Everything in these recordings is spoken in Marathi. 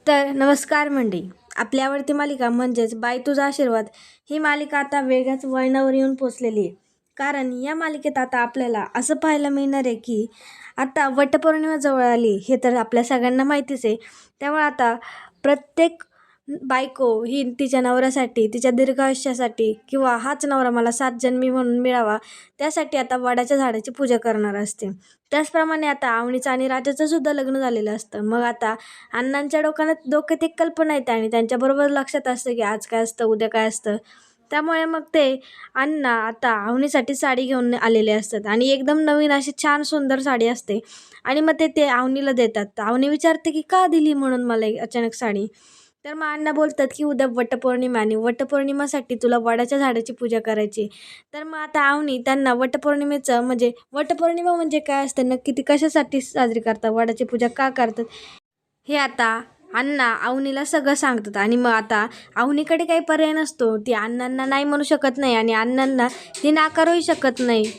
तर नमस्कार मंडळी. आपली आवडती मालिका म्हणजेच बाई तुझा आशीर्वाद ही मालिका आता वेगळ्याच वळणावर येऊन पोचलेली आहे. कारण या मालिकेत आता आपल्याला असं पाहायला मिळणार आहे की आता वटपौर्णिमा जवळ आली हे तर आपल्या सगळ्यांना माहितीच आहे. त्यामुळे आता प्रत्येक बायको ही तिच्या नवऱ्यासाठी, तिच्या दीर्घायुष्यासाठी किंवा हाच नवरा मला 7 जन्मी म्हणून मिळावा त्यासाठी आता वडाच्या झाडाची पूजा करणार असते. त्याचप्रमाणे आता अवनीचं आणि राजाचं सुद्धा लग्न झालेलं असतं. मग आता अण्णांच्या डोक्यात एक कल्पना येते आणि त्यांच्याबरोबर लक्षात असतं की आज काय असतं, उद्या काय असतं. त्यामुळे मग ते अण्णा आता अवनीसाठी साडी घेऊन आलेले असतात आणि एकदम नवीन अशी छान सुंदर साडी असते आणि मग ते अवनीला देतात. तर अवनी विचारते की का दिली म्हणून मला अचानक साडी. तर मग अण्णा बोलतात की उद्या वटपौर्णिमा आणि वटपौर्णिमासाठी तुला वडाच्या झाडाची पूजा करायची. तर मग आता अवनी त्यांना वटपौर्णिमेचं म्हणजे वटपौर्णिमा म्हणजे काय असतं, नक्की ती कशासाठी साजरी करतात, वडाची पूजा का करतात, हे आता अण्णा अवनीला सगळं सांगतात. आणि मग आता अवनीकडे काही पर्याय नसतो. ती अण्णांना नाही म्हणू शकत नाही आणि अण्णांना ती नाकारूही शकत नाही.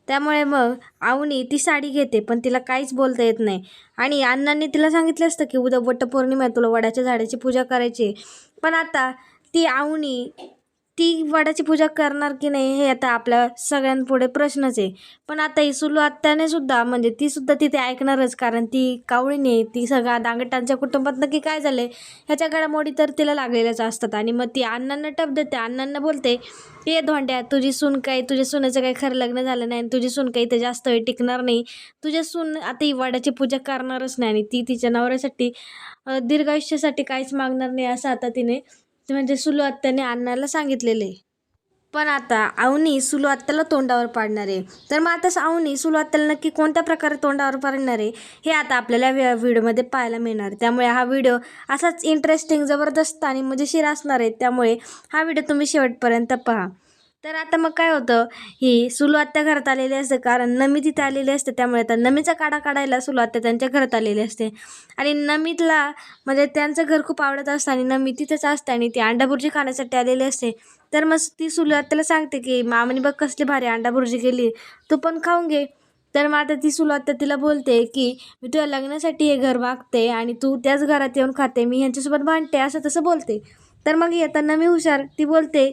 त्यामुळे मग अवनी ती साडी घेते पण तिला काहीच बोलता येत नाही. आणि अण्णांनी तिला सांगितलं असतं की उद्या वटपौर्णिमा आहे, तुला वडाच्या झाडाची पूजा करायची. पण आता ती अवनी ती वडाची पूजा करणार की नाही हे आता आपल्या सगळ्यांपुढे प्रश्नच आहे. पण आता ही सुलू आत्याने सुद्धा म्हणजे ती सुद्धा तिथे ऐकणारच, कारण ती कावळीने ती सगळ्या दांगटांच्या कुटुंबात नक्की काय झालंय ह्याच्या घडामोडी तर तिला लागलेल्याच असतात. आणि मग ती अण्णांना टप देते. अण्णांना बोलते की धोंड्या, तुझी सून काही, तुझ्या सुनेचं काही खरं लग्न झालं नाही आणि तुझी सून काही ते जास्त वेळ टिकणार नाही. तुझ्या सून आता ही वडाची पूजा करणारच नाही आणि ती तिच्या नवऱ्यासाठी दीर्घायुष्यासाठी काहीच मागणार नाही असं आता तिने म्हणजे सुलू आत्याने अण्णाला सांगितलेलं आहे. पण आता अवनी सुलू आत्याला तोंडावर पाडणार आहे. तर मग आता अवनी सुलू आत्याला नक्की कोणत्या प्रकारे तोंडावर पाडणार आहे हे आता आपल्याला व्हिडिओमध्ये पाहायला मिळणार आहे. त्यामुळे हा व्हिडिओ असाच इंटरेस्टिंग, जबरदस्त आणि मजेशीर असणार आहे. त्यामुळे हा व्हिडिओ तुम्ही शेवटपर्यंत पहा. तर आता मग काय होतं, ही सुलू आत्या घरात आलेली असते कारण नमी तिथे आलेली असते. त्यामुळे आता नमीचा काढा काढायला सुलू आत्या त्यांच्या घरात आलेली असते आणि नमीतला म्हणजे त्यांचं घर खूप आवडत असतं आणि नमी तिथेच असते आणि ती अंडा भुर्जी खाण्यासाठी आलेली असते. तर मग ती सुलू आत्याला सांगते की मामाने बघ कसली भारी अंडा भुर्जी केली, तू पण खाऊन घे. तर मग आता ती सुलू आत्या तिला बोलते की मी तुझ्या लग्नासाठी हे घर मागते आणि तू त्याच घरात येऊन खाते, मी ह्यांच्यासोबत भांडते असं तसं बोलते. तर मग येताना मी हुशार ती बोलते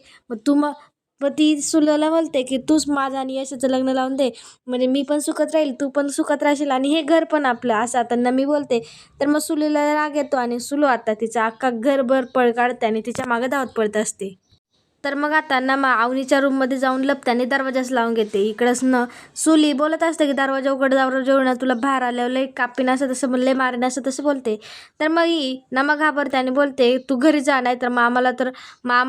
मग ती सुलूला बोलते की तूच माझं आणि यशाचं लग्न लावून दे, म्हणजे मी पण सुखत राहील, तू पण सुखत राहशील आणि हे घर पण आपलं, असं आता नमी बोलते. तर मग सुलूला राग येतो आणि सुलू आता तिचा अख्खा घरभर पळ काढते आणि तिच्या मागे धावत पळत असते. तर मग आता नमा अवनीच्या रूममध्ये जाऊन लपते आणि दरवाजाच लावून घेते. इकडंच सुली बोलत असते की दरवाजा उघड, दरवाजा उघड, तुला बाहेर आल्यावर लय कापीन असं तसं, लय मारेन असं तसं बोलते. तर मग ही नमा घाबरते आणि बोलते तू घरी जा, नाही तर मामा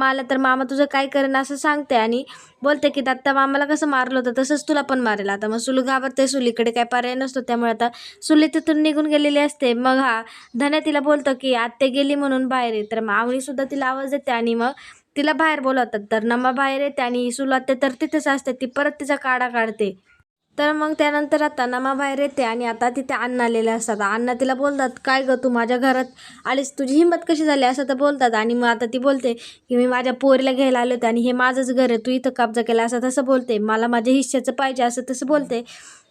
आला तर मामा तुझं काय करेन असं सांगते. आणि बोलते की दत्ता मामाला कसं मारलं होतं तसंच तुला पण मारेल. आता मग सुलू घाबरते, सुलीकडे काय पर्याय नसतो. त्यामुळे आता सुली तिथून निघून गेलेली असते. मग हा धन्या तिला बोलतो की आत्या गेली म्हणून बाहेर आहे. तर मग अवनीसुद्धा तिला आवाज देते आणि मग तिला बाहेर बोलवतात. तर नमा बाहेर येते आणि सुलू आत्या तर तिथेच असते. ती परत तिचा काढा काढते. तर मग त्यानंतर आता नमा बाहेर येते आणि आता तिथे अण्णा आलेले असतात. अण्णा तिला बोलतात काय गं तू माझ्या घरात आलीस, तुझी हिंमत कशी झाली असं तर बोलतात. आणि मग आता ती बोलते की मी माझ्या पोरीला घ्यायला आले होते आणि हे माझंच घर आहे, तू इथं कब्जा केला असं तसं बोलते, मला माझ्या हिश्श्याचं पाहिजे असं तसं बोलते.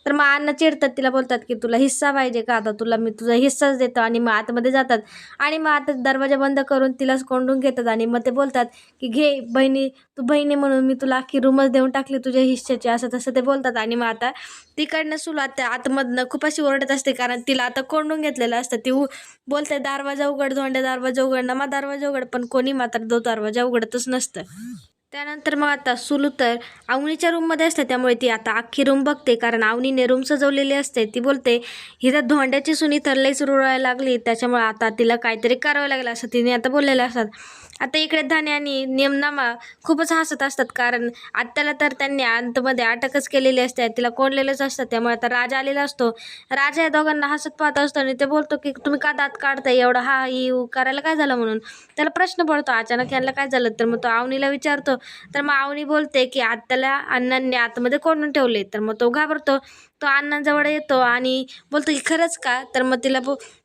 तर मग अण्णा चिडतात, तिला बोलतात की तुला हिस्सा पाहिजे का, आता तुला मी तुझा हिस्साच देतो. आणि मग आतमध्ये जातात आणि मग आता दरवाजा बंद करून तिलाच कोंडून घेतात. आणि मग ते बोलतात की घे बहिणी, तू बहिणी म्हणून मी तुला अख्खी रूमच देऊन टाकली तुझ्या हिश्श्याची, असं तसं ते बोलतात. आणि मग आता तिकडनं सुलू आत्या आतमधनं खूप अशी ओरडत असते कारण तिला आता कोंडून घेतलेलं असतं. ती बोलते दरवाजा उघड, धोंड्या दरवाजा उघड, नमा दरवाजा उघड, पण कोणी मात्र तो दरवाजा उघडतच नसतं. त्यानंतर मग आता सुलू तर अवनीच्या रूममध्ये असते. त्यामुळे ती आता अख्खी रूम बघते कारण अवनीने रूम सजवलेली असते. ती बोलते हिला धोंड्याची सुनी तर लईच रुळायला लागली, त्याच्यामुळे आता तिला काहीतरी करावं लागलं असं तिने आता बोललेलं असतात. आता इकडे धान्य आणि नेमनामा खूपच हसत असतात कारण आत्याला तर त्यांनी अंतमध्ये अटकच केलेली असते, तिला कोंडलेलंच असतं. त्यामुळे आता राजा आलेला असतो. राजा या दोघांना हसत पाहत असतो आणि ते बोलतो की तुम्ही का दात काढताय एवढं, हा ही करायला काय झालं म्हणून. त्याला प्रश्न पडतो अचानक यांना काय झालं. तर मग तो अवनीला विचारतो. तर मग अवनी बोलते की आत्याला अण्णांनी आतमध्ये कोंडून ठेवले. तर मग तो घाबरतो तो अण्णांजवळ येतो आणि बोलतो की खरंच का? तर मग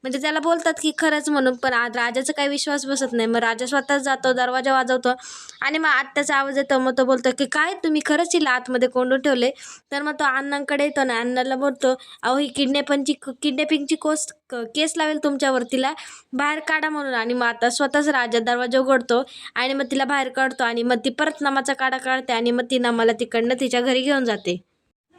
म्हणजे त्याला बोलतात की खरंच म्हणून, पण राजाचा काही विश्वास बसत नाही. मग राजा स्वतःच जातो, दरवाजा वाजवतो आणि मग आत्याचा आवाज येतो. मग तो बोलतो की काय तुम्ही खरंच हिला आतमध्ये कोंडून ठेवले? तर मग तो अण्णांकडे येतो आणि अण्णाला बोलतो, अहो ही किडनॅपिंगची केस लावेल तुमच्यावर, तिला बाहेर काढा म्हणून. आणि मग आता स्वतःच राजा दरवाजा उघडतो आणि मग तिला बाहेर काढतो आणि मग ती परत नमाचा काढा काढते आणि मग ती नमाला तिकडनं तिच्या घरी घेऊन जाते.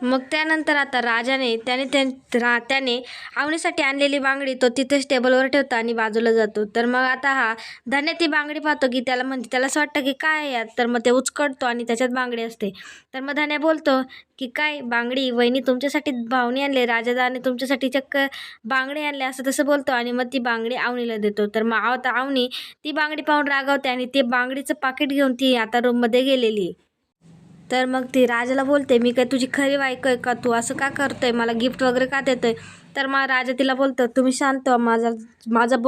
मग त्यानंतर आता राजाने त्याने आवनीसाठी आणलेली बांगडी तो तिथेच टेबलवर ठेवतो आणि बाजूला जातो. तर मग आता हा धन्य ती बांगडी पाहतो की त्याला असं वाटतं की काय आहे यात? तर मग ते उचकटतो आणि त्याच्यात बांगडी असते. तर मग धन्या बोलतो की काय बांगडी? वहिनी तुमच्यासाठी भावनी आणले, राजादाने तुमच्यासाठी चक्क बांगडी आणले, असं तसं बोलतो आणि मग ती बांगडी आवनीला देतो. तर मग आता आवनी ती बांगडी पाहून रागावते आणि ते बांगडीचं पाकिट घेऊन ती आता रूममध्ये गेलेली. तर मग ती राजाला बोलते, मी काय तुझी खरी बायको आहे का? तू असं का करतोय? मला गिफ्ट वगैरे का देतोय? तर मग राजा तिला बोलतो, तुम्ही शांत व्हा, माझं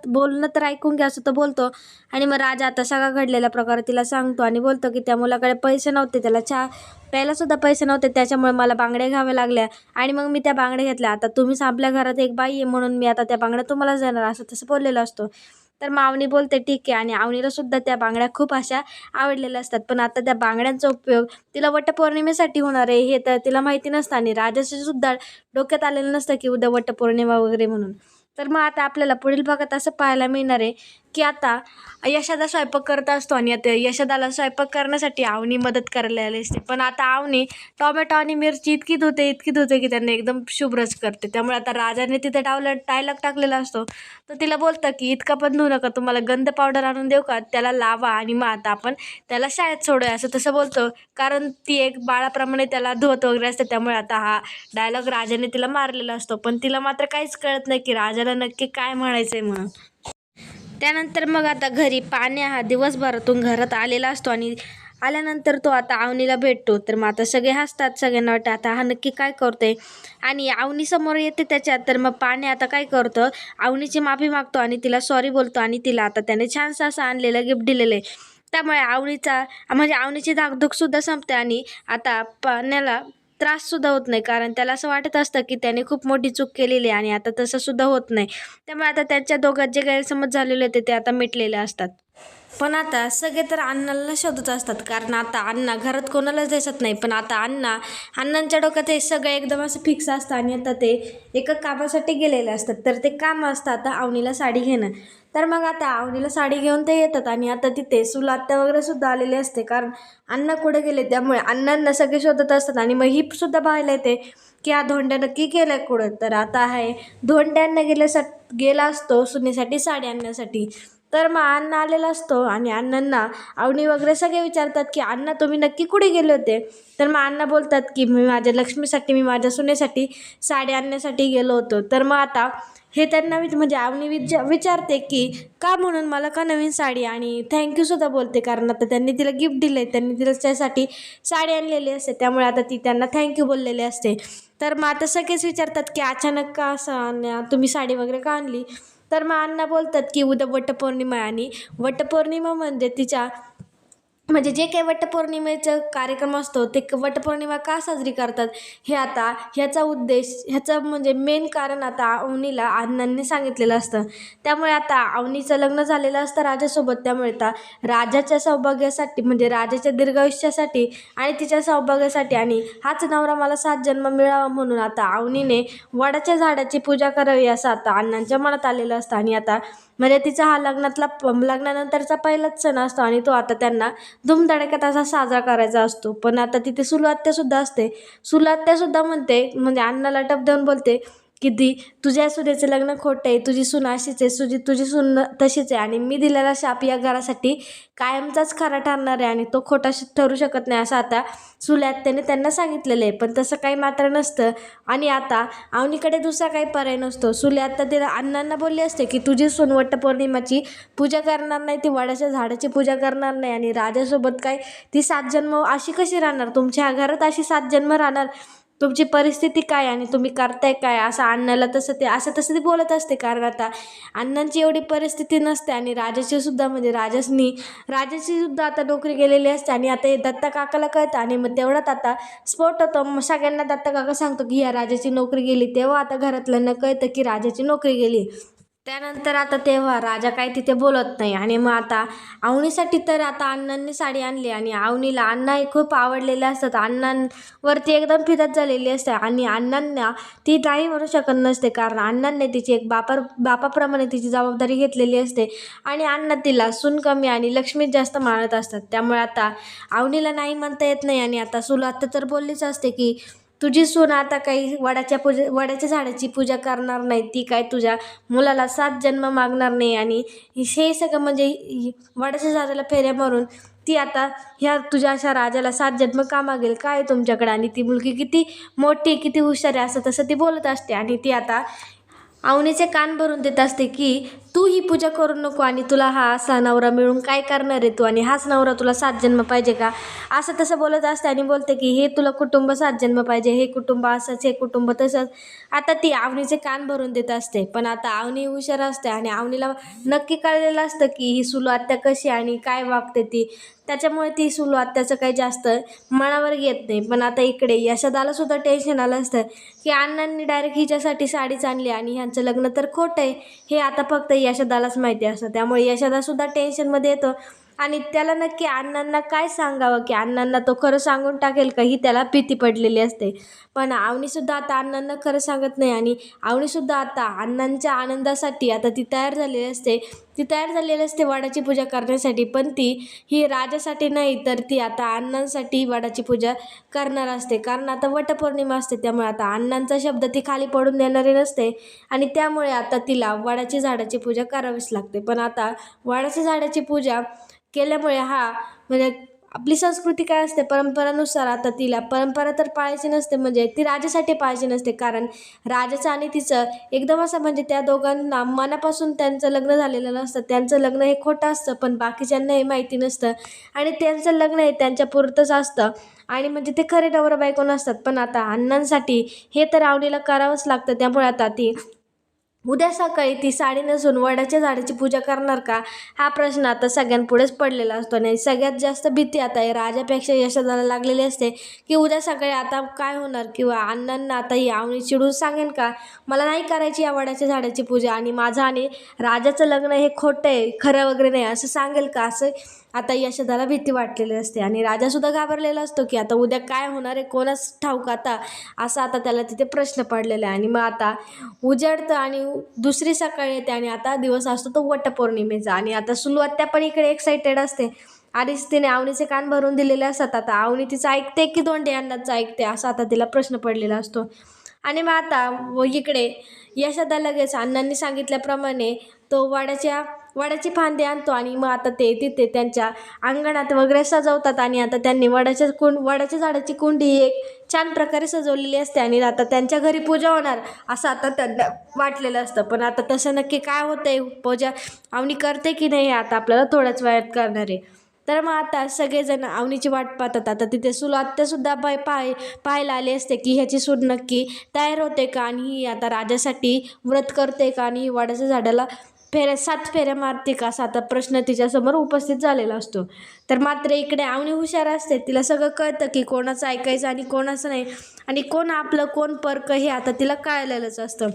बोलणं तर ऐकून घ्या, असं तो बोलतो. आणि मग राजा आता सगळा घडलेला प्रकार तिला सांगतो आणि बोलतो की त्या मुलाकडे पैसे नव्हते, त्याला चहा प्यायलासुद्धा पैसे नव्हते, त्याच्यामुळे मला बांगड्या घ्याव्या लागल्या आणि मग मी त्या बांगड्या घेतल्या. आता तुम्हीच आपल्या घरात एक बाई आहे म्हणून मी आता त्या बांगड्या तुम्हालाच देणार, असं तसं बोललेलं असतो. तर मग आवनी बोलते ठीक आहे आणि आवनीला सुद्धा त्या बांगड्या खूप अशा आवडलेल्या असतात. पण आता त्या बांगड्यांचा उपयोग तिला वटपौर्णिमेसाठी होणार आहे हे तर तिला माहिती नसतं आणि राजाच्या सुद्धा डोक्यात आलेलं नसतं की उद्या वटपौर्णिमा वगैरे म्हणून. तर मग आता आपल्याला पुढील भागात असं पाहायला मिळणार आहे की आता यशोदा स्वयंपाक करत असतो आणि आता यशोदाला स्वयंपाक करण्यासाठी आवनी मदत करायला आली असते. पण आता आवनी टोमॅटो आणि मिरची इतकी धुते की त्यांना एकदम शुभ्रच करते. त्यामुळे आता राजाने तिथे डायलॉग टाकलेला असतो. तर तिला बोलतं की इतका पण धुऊ नका, तुम्हाला गंध पावडर आणून देऊ का? त्याला लावा आणि मग आता आपण त्याला शाळेत सोडूया, असं तसं बोलतो. कारण ती एक बाळाप्रमाणे त्याला धुवत वगैरे असते. त्यामुळे आता हा डायलॉग राजाने तिला मारलेला असतो. पण तिला मात्र काहीच कळत नाही की राजाला नक्की काय म्हणायचं आहे म्हणून. त्यानंतर मग आता घरी पाण्या हा दिवसभरातून घरात आलेला असतो आणि आल्यानंतर तो आता आवनीला भेटतो. तर मग आता सगळे हसतात, सगळ्यांना वाटतं आता हा नक्की काय करतोय आणि आवनी समोर येते त्याच्यात. तर मग पाण्या आता काय करतो, आवनीची माफी मागतो आणि तिला सॉरी बोलतो आणि तिला आता त्याने छानसं असं आणलेलं गिफ्ट दिलेलं आहे. त्यामुळे आवनीची धाकधूकसुद्धा संपते आणि आता पाण्याला त्राससुद्धा होत नाही, कारण त्याला असं वाटत असतं की त्याने खूप मोठी चूक केलेली आहे आणि आता तसंसुद्धा होत नाही. त्यामुळे आता त्यांच्या दोघात जे गैरसमज झालेले होते ते आता मिटलेले असतात. पण आता सगळे तर अण्णाला शोधत असतात, कारण आता अण्णा घरात कोणालाच दिसत नाही. पण आता अण्णांच्या डोक्यात हे सगळं एकदम असं फिक्स असतं आणि आता ते एका कामासाठी गेलेले असतात. तर ते काम असतं आता आवनीला साडी घेणं. तर मग आता आवनीला साडी घेऊन ते येतात आणि आता तिथे सुलात्या वगैरे सुद्धा आलेले असते, कारण अण्णा कुठे गेले. त्यामुळे अण्णांना सगळे शोधत असतात आणि मग ही सुद्धा पाहायला येते की हा धोंड्या नक्की गेलाय कुठं. तर आता आहे धोंड्यांना गेला असतो सुनेसाठी साडी आणण्यासाठी. तर मग अण्णा आलेला असतो आणि अण्णांना आवनी वगैरे सगळे विचारतात की अण्णा तुम्ही नक्की कुठे गेले होते? तर मग अण्णा बोलतात की मी माझ्या सुनेसाठी साडी आणण्यासाठी गेलो होतो. तर मग आता हे त्यांना म्हणजे आवनी विचारते की का म्हणून, मला का नवीन साडी, आणि थँक्यूसुद्धा बोलते, कारण आता त्यांनी तिला गिफ्ट दिलं आहे, त्यांनी तिला त्यासाठी साडी आणलेली असते. त्यामुळे आता ती त्यांना थँक्यू बोललेली असते. तर मग आता सगळेच विचारतात की अचानक का असं तुम्ही साडी वगैरे का आणली? तर मग अण्णा बोलतात की उद्या वटपौर्णिमा आहे आणि वटपौर्णिमा म्हणजे जे काही वटपौर्णिमेचा कार्यक्रम असतो ते वटपौर्णिमा का साजरी करतात हे आता ह्याचा म्हणजे मेन कारण आता अवनीला अण्णांनी सांगितलेलं असतं. त्यामुळे आता अवनीचं लग्न झालेलं असतं राजासोबत. त्यामुळे आता राजाच्या सौभाग्यासाठी म्हणजे राजाच्या दीर्घायुष्यासाठी आणि तिच्या सौभाग्यासाठी आणि हाच नवरा मला 7 जन्म मिळावा म्हणून आता अवनीने वडाच्या झाडाची पूजा करावी असं आता अण्णांच्या मनात आलेलं असतं. आणि आता म्हणजे तिचा हा लग्नानंतरचा पहिलाच सण असतो आणि तो आता त्यांना धूमधडाक्यात असा साजरा करायचा असतो. पण आता तिथे सुलू असते. सुलू म्हणते म्हणजे अण्णाला टप देऊन बोलते की तुझ्या सुनेचं लग्न खोटं आहे, तुझी सून अशीच आहे, तुझी सून तशीच आहे आणि मी दिलेला शाप या घरासाठी कायमचाच खरा ठरणार आहे आणि तो खोटा ठरू शकत नाही, असं आता त्याने त्यांना सांगितलेलं आहे. पण तसं काही मात्र नसतं आणि आता आवनीकडे दुसरा काही पर्याय नसतो. आता तिला अण्णांना बोलले असते की तुझी सून वटपौर्णिमाची पूजा करणार नाही, ती वडाच्या झाडाची पूजा करणार नाही आणि राजासोबत काय ती 7 जन्म अशी कशी राहणार, तुमच्या घरात अशी 7 जन्म राहणार, तुमची परिस्थिती काय आणि तुम्ही करताय काय, असं अण्णाला तसं ती बोलत असते. कारण आता अण्णांची एवढी परिस्थिती नसते आणि राजाची सुद्धा म्हणजे राजाची सुद्धा आता नोकरी गेलेली असते आणि आता हे दत्ता काकाला कळतं आणि मग तेवढ्यात आता स्फोट होतो. मग सगळ्यांना दत्ता काका सांगतो की या राजाची नोकरी गेली. तेव्हा आता घरातल्यांना कळतं की राजाची नोकरी गेली. त्यानंतर आता तेव्हा राजा काय तिथे बोलत नाही आणि मग आता अवनीसाठी तर आता अण्णांनी साडी आणली आणि अवनीला अण्णा हे खूप आवडलेले असतात. अण्णांवरती एकदम फिदत झालेली असते आणि अण्णांना ती नाही म्हणू शकत नसते. कारण अण्णांनी तिची एक बापाप्रमाणे तिची जबाबदारी घेतलेली असते आणि अण्णा तिला सून कमी आणि लक्ष्मीत जास्त मानत असतात. त्यामुळे आता अवनीला नाही म्हणता येत नाही आणि आता सुला आत्ता तर बोललीच असते की तुझी सून आता काही वडाच्या झाडाची पूजा करणार नाही, ती काय तुझ्या मुलाला 7 जन्म मागणार नाही आणि हे सगळं म्हणजे वडाच्या झाडाला फेऱ्या मारून ती आता ह्या तुझ्या अशा राजाला 7 जन्म का मागेल, काय आहे तुमच्याकडे, आणि ती मुलगी किती मोठी किती हुशार आहे असं तसं ती बोलत असते. आणि ती आता अवनीचे कान भरून देत असते की तू ही पूजा करू नको आणि तुला हा असा नवरा मिळून काय करणार आहे तू, आणि हाच नवरा तुला 7 जन्म पाहिजे का, असं तसं बोलत असते. आणि बोलते की हे तुला कुटुंब 7 जन्म पाहिजे, हे कुटुंब असंच, हे कुटुंब तसंच. आता ती अवनीचे कान भरून देत असते. पण आता अवनी हुशार असते आणि अवनीला नक्की कळलेलं असतं की ही सुलू आत्या कशी आणि काय वागते ती. त्याच्यामुळे ती सुलू आत्याचं काही जास्त मनावर घेत नाही. पण आता इकडे यशोदाला सुद्धा टेन्शन आलं असतं की अण्णांनी डायरेक्ट हिच्यासाठी साडीच आणली आणि ह्यांचं लग्न तर खोटं आहे, हे आता फक्त यशोदालाच माहिती असतं. त्यामुळे यशोदासुद्धा टेन्शनमध्ये येतो आणि त्याला नक्की अण्णांना काय सांगावं, की अण्णांना तो खरं सांगून टाकेल का, ही त्याला भीती पडलेली असते. पण अवनीसुद्धा आता अण्णांना खरं सांगत नाही आणि अवनीसुद्धा आता अण्णांच्या आनंदासाठी आता ती तयार झालेली असते वडाची पूजा करण्यासाठी. पण ती ही राजासाठी नाही तर ती आता अण्णांसाठी वडाची पूजा करणार असते. कारण आता वटपौर्णिमा असते, त्यामुळे आता अण्णांचा शब्द ती खाली पडून देणारी नसते आणि त्यामुळे आता तिला वडाची झाडाची पूजा करावीच लागते. पण आता वडाच्या झाडाची पूजा केल्यामुळे म्हणजे आपली संस्कृती काय असते परंपरानुसार, आता तिला परंपरा तर पाळायची नसते, म्हणजे ती राजासाठी पाळायची नसते. कारण राजाचं आणि तिचं एकदम असं म्हणजे त्या दोघांना मनापासून त्यांचं लग्न झालेलं नसतं. त्यांचं लग्न हे खोटं असतं पण बाकीच्यांना हे माहिती नसतं आणि त्यांचं लग्न हे त्यांच्या पुरतंच असतं आणि म्हणजे ते खरे नवरा बायको नसतात. पण आता अण्णांसाठी हे तर अवनीला करावंच लागतं. त्यामुळे आता ती उद्या सकाळी ती साडी नेसून वडाच्या झाडाची पूजा करणार का, हा प्रश्न आता सगळ्यांपुढेच पडलेला असतो. आणि सगळ्यात जास्त भीती आता राजापेक्षा यशोदाला लागलेली असते की उद्या सकाळी आता काय होणार, किंवा अण्णांना आता ही अवनी चिडून सांगेन का मला नाही करायची या वडाच्या झाडाची पूजा आणि माझं आणि राजाचं लग्न हे खोटं आहे, खरं वगैरे नाही असं सांगेल का, असं आता यशोदाला भीती वाटलेली असते. आणि राजासुद्धा घाबरलेला असतो की आता उद्या काय होणार आहे कोणास ठाऊक, आता असं आता त्याला तिथे प्रश्न पडलेला आहे. आणि मग आता उजडतं आणि दुसरी सकाळ येते आणि आता दिवस असतो तो वटपौर्णिमेचा. आणि आता सुलू आत्या पण इकडे एक्साइटेड असते आणि तिने अवनीचे कान भरून दिलेले असतात. आता अवनी तिचं ऐकते की दोंडे अण्णांचं ऐकते, असा आता तिला प्रश्न पडलेला असतो. आणि मग आता इकडे यशोदा लगेच अण्णांनी सांगितल्याप्रमाणे तो वडाची फांदी आणतो आणि मग आता ते तिथे त्यांच्या अंगणात वगैरे सजवतात. आणि आता त्यांनी वडाच्या झाडाची कुंडी एक छान प्रकारे सजवलेली असते आणि आता त्यांच्या घरी पूजा होणार असं आता त्यांना वाटलेलं असतं. पण आता तसं नक्की काय होतंय, पूजा अवनी करते की नाही, हे आता आपल्याला थोड्याच वेळात करणार आहे. तर मग आता सगळेजण अवनीची वाट पाहतात. आता तिथे सुलू आत्यासुद्धा पाहायला आले असते की ह्याची सून नक्की तयार होते का आणि ही आता राजासाठी व्रत करते का आणि ही वडाच्या झाडाला 7 फेऱ्या मारते का, असा आता प्रश्न तिच्यासमोर उपस्थित झालेला असतो. तर मात्र इकडे अवनी हुशार असते, तिला सगळं कळतं की कोणाचं ऐकायचं आणि कोणाचं नाही आणि कोण आपलं कोण परक हे आता तिला कळलेलंच असतं.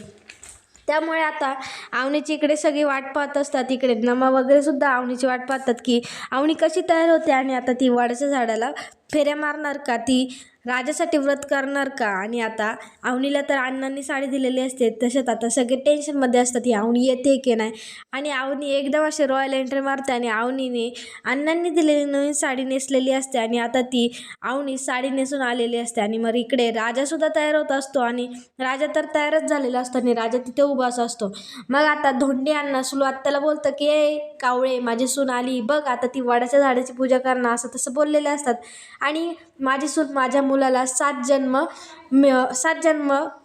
त्यामुळे आता अवनीची इकडे सगळी वाट पाहत असतात. इकडे नमा वगैरे सुद्धा अवनीची वाट पाहतात की अवनी कशी तयार होते आणि आता ती वडाच्या झाडाला फेऱ्या मारणार का, ती राजासाठी व्रत करणार का. आणि आता अवनीला तर अण्णांनी साडी दिलेली असते, तसेच आता सगळे टेन्शनमध्ये असतात ही अवनी येते की नाही. आणि अवनी एकदम असे रॉयल एंट्री मारते आणि अवनीने अण्णांनी दिलेली नवीन साडी नेसलेली असते आणि आता ती अवनी साडी नेसून आलेली असते. आणि मग इकडे राजासुद्धा तयार होत असतो आणि राजा तर तयारच झालेला असतो आणि राजा तिथे उभाच असतो. मग आता धोंडी अण्णा सुलू आत्याला बोलतं की ए कावळे, माझी सून आली बघ, आता ती वडाच्या झाडाची पूजा करणं असं तसं बोललेले असतात. आणि माझी सून माझ्या मुलाला 7 जन्म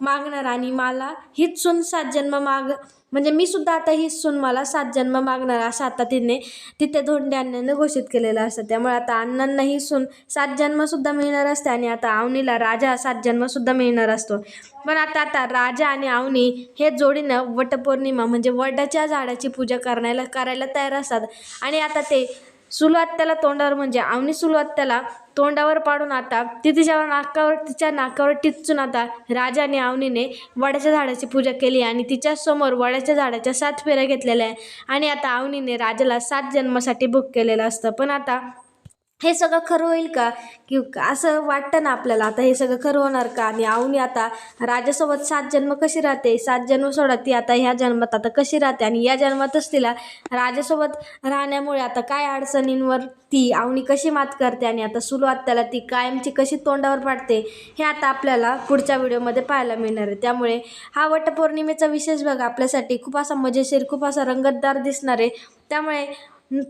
मागणार आणि मला हीच सून 7 जन्म म्हणजे मी सुद्धा आता ही सून मला 7 जन्म मागणार असं आता तिथे धोंडे अण्णांनी घोषित केलेलं असतं. त्यामुळे आता अण्णांना ही सून 7 जन्मसुद्धा मिळणार असते आणि आता अवनीला राजा 7 जन्मसुद्धा मिळणार असतो. पण आता राजा आणि अवनी हे जोडीनं वटपौर्णिमा म्हणजे वडाच्या झाडाची पूजा करायला तयार असतात आणि आता ते सुलूआत्याला तोंडावर म्हणजे अवनी सुलूआत्याला तोंडावर पाडून आता तिच्या नाकावर टिचून आता राजा आणि अवनीने वडाच्या झाडाची पूजा केली आणि तिच्यासमोर वडाच्या झाडाच्या 7 फेऱ्या घेतलेल्या आहे आणि आता अवनीने राजाला 7 जन्मासाठी बुक केलेलं असतं. पण आता हे सगळं खरं होईल का की असं वाटतं ना आपल्याला, आता हे सगळं खरं होणार का? आणि अवनी आता राजासोबत 7 जन्म कशी राहते, 7 जन्म सोडा ती आता ह्या जन्मात आता कशी राहते आणि या जन्मातच तिला राजासोबत राहण्यामुळे आता काय अडचणींवर ती अवनी कशी मात करते आणि आता सुलूआत्याला ती कायमची कशी तोंडावर पाडते हे आता आपल्याला पुढच्या व्हिडिओमध्ये पाहायला मिळणार आहे. त्यामुळे हा वटपौर्णिमेचा विशेष भाग आपल्यासाठी खूप असा मजेशीर, खूप असा रंगतदार दिसणार आहे. त्यामुळे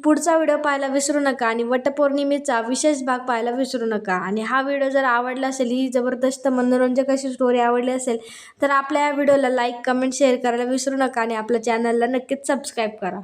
पुढचा व्हिडिओ पाहायला विसरू नका आणि वटपौर्णिमेचा विशेष भाग पाहायला विसरू नका. आणि हा व्हिडिओ जर आवडला असेल, ही जबरदस्त मनोरंजक अशी स्टोरी आवडली असेल तर आपल्या या व्हिडिओला लाईक, कमेंट, शेअर करायला विसरू नका आणि आपल्या चॅनलला नक्कीच सबस्क्राईब करा.